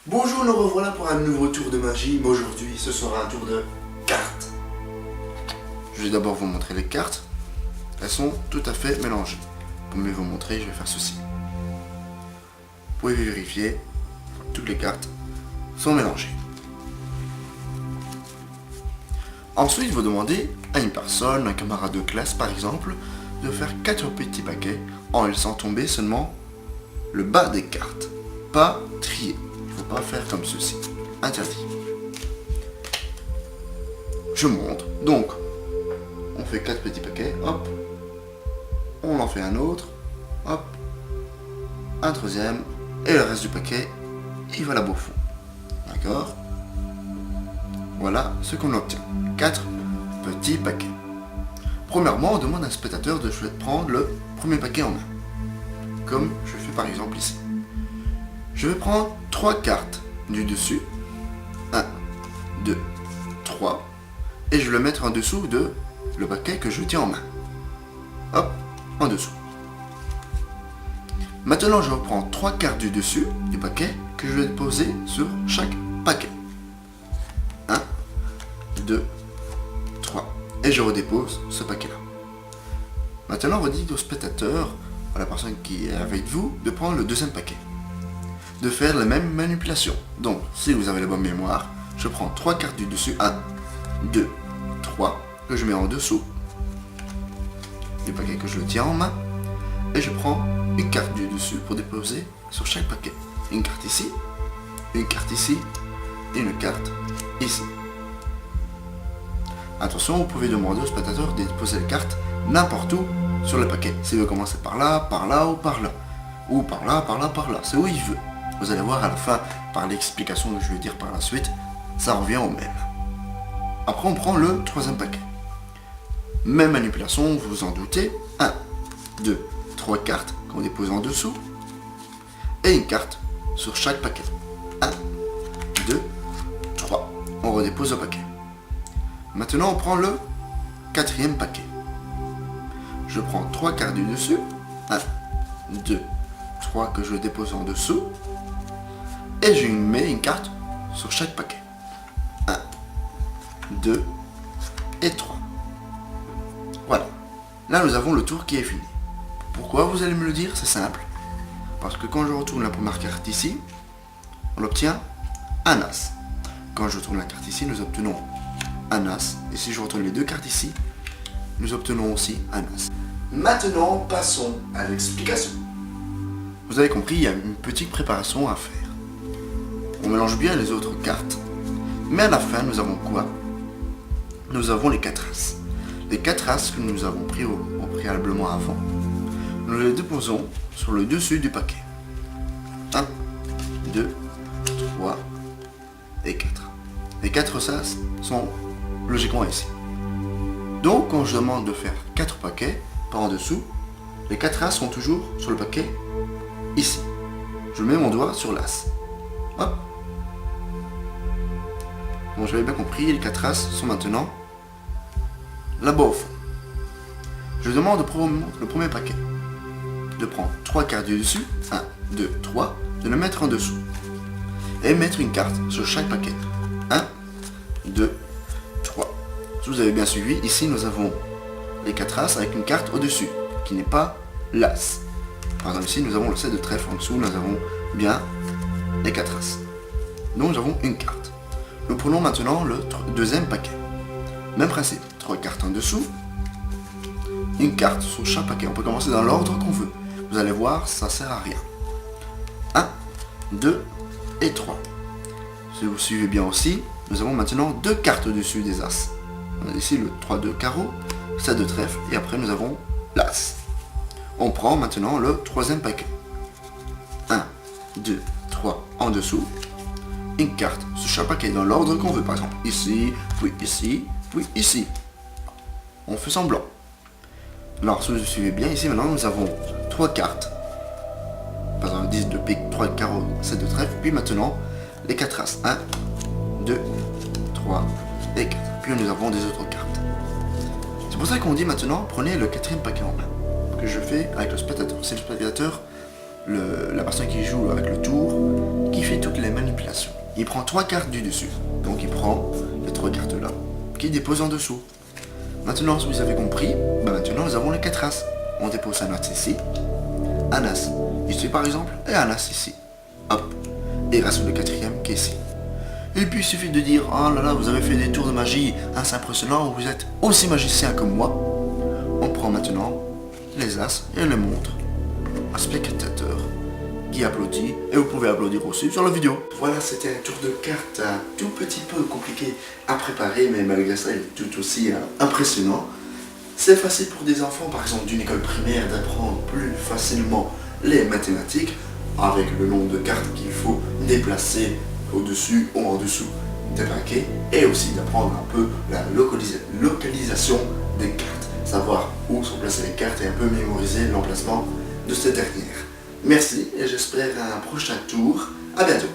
Bonjour, nous revoilà pour un nouveau tour de magie, mais aujourd'hui ce sera un tour de cartes. Je vais d'abord vous montrer les cartes. Elles sont tout à fait mélangées. Pour mieux vous montrer, je vais faire ceci. Vous pouvez vérifier, toutes les cartes sont mélangées. Ensuite, vous demandez à une personne, un camarade de classe par exemple, de faire 4 petits paquets en laissant tomber seulement le bas des cartes. Pas trier. Il ne faut pas faire comme ceci. Interdit. Je montre. Donc, on fait 4 petits paquets. Hop. On en fait un autre. Hop. Un troisième. Et le reste du paquet, il va là-bas au fond. D'accord? Voilà ce qu'on obtient. 4 petits paquets. Premièrement, on demande à un spectateur de prendre le premier paquet en main. Comme je fais par exemple ici. Je vais prendre 3 cartes du dessus. 1, 2, 3. Et je vais le mettre en dessous de le paquet que je tiens en main. Hop, en dessous. Maintenant, je reprends 3 cartes du dessus du paquet que je vais poser sur chaque paquet. 1, 2, 3. Et je redépose ce paquet-là. Maintenant, on dit au spectateur, à la personne qui est avec vous, de prendre le deuxième paquet. De faire la même manipulation. Donc, si vous avez la bonne mémoire, je prends 3 cartes du dessus. 1, 2, 3, que je mets en dessous du paquet que je tiens en main. Et je prends une carte du dessus pour déposer sur chaque paquet. Une carte ici, une carte ici, et une carte ici. Attention, vous pouvez demander au spectateur de déposer les cartes n'importe où sur le paquet. S'il veut commencer par là ou par là. Ou par là. C'est où il veut. Vous allez voir à la fin, par l'explication que je vais dire par la suite, ça revient au même. Après, on prend le troisième paquet. Même manipulation, vous vous en doutez. 1, 2, 3 cartes qu'on dépose en dessous. Et une carte sur chaque paquet. 1, 2, 3. On redépose le paquet. Maintenant, on prend le quatrième paquet. Je prends 3 cartes du dessus. 1, 2, 3 que je dépose en dessous. Et je mets une carte sur chaque paquet. 1, 2 et 3. Voilà. Là, nous avons le tour qui est fini. Pourquoi, vous allez me le dire? C'est simple. Parce que quand je retourne la première carte ici, on obtient un as. Quand je retourne la carte ici, nous obtenons un as. Et si je retourne les 2 cartes ici, nous obtenons aussi un as. Maintenant, passons à l'explication. Vous avez compris, il y a une petite préparation à faire. On mélange bien les autres cartes, mais à la fin, nous avons quoi? Nous avons les 4 as. Les 4 as que nous avons pris au préalablement avant, nous les déposons sur le dessus du paquet. 1, 2, 3 et 4. Les 4 as sont logiquement ici. Donc, quand je demande de faire 4 paquets par en dessous, les 4 as sont toujours sur le paquet ici. Je mets mon doigt sur l'as. Hop. Bon, j'avais bien compris, les 4 as sont maintenant là-bas au fond. Je demande au le premier paquet de prendre 3 cartes du dessus, 1, 2, 3, de le mettre en dessous. Et mettre une carte sur chaque paquet. 1, 2, 3. Si vous avez bien suivi, ici nous avons les 4 as avec une carte au-dessus, qui n'est pas l'as. Par exemple ici nous avons le 7 de trèfle, en dessous nous avons bien les 4 as. Donc nous avons une carte. Nous prenons maintenant le deuxième paquet. Même principe, 3 cartes en dessous, une carte sur chaque paquet. On peut commencer dans l'ordre qu'on veut. Vous allez voir, ça sert à rien. 1, 2 et 3. Si vous suivez bien aussi, nous avons maintenant 2 cartes au-dessus des as. On a ici le 3 de carreau, 7 de trèfle, et après nous avons l'as. On prend maintenant le troisième paquet. 1, 2, 3 en dessous. Une carte sur chaque paquet dans l'ordre qu'on veut. Par exemple, ici, puis ici. On fait semblant. Alors, si vous suivez bien, ici maintenant nous avons 3 cartes. Par exemple, 10 de pique, 3 de carreau, 7 de trèfle. Puis maintenant, les 4 as. 1, 2, 3 et 4. Puis nous avons des autres cartes. C'est pour ça qu'on dit maintenant, prenez le quatrième paquet en main. Que je fais avec le spectateur. C'est le spectateur, la personne qui joue avec le tour, qui il fait toutes les manipulations. Il prend 3 cartes du dessus. Donc il prend les 3 cartes là, qu'il dépose en dessous. Maintenant, si vous avez compris, maintenant nous avons les 4 As. On dépose un As ici, un As ici par exemple, et un As ici. Hop. Et il reste le 4e qui est ici. Et puis il suffit de dire, oh là là, vous avez fait des tours de magie assez impressionnants, vous êtes aussi magicien que moi. On prend maintenant les As et les montre un spectateur qui applaudit, et vous pouvez applaudir aussi sur la vidéo. Voilà, c'était un tour de cartes un tout petit peu compliqué à préparer, mais malgré ça il est tout aussi impressionnant. C'est facile pour des enfants, par exemple d'une école primaire, d'apprendre plus facilement les mathématiques avec le nombre de cartes qu'il faut déplacer au-dessus ou en dessous des paquets, et aussi d'apprendre un peu la localisation des cartes, savoir où sont placées les cartes et un peu mémoriser l'emplacement de ces dernières. Merci et j'espère un prochain tour. À bientôt.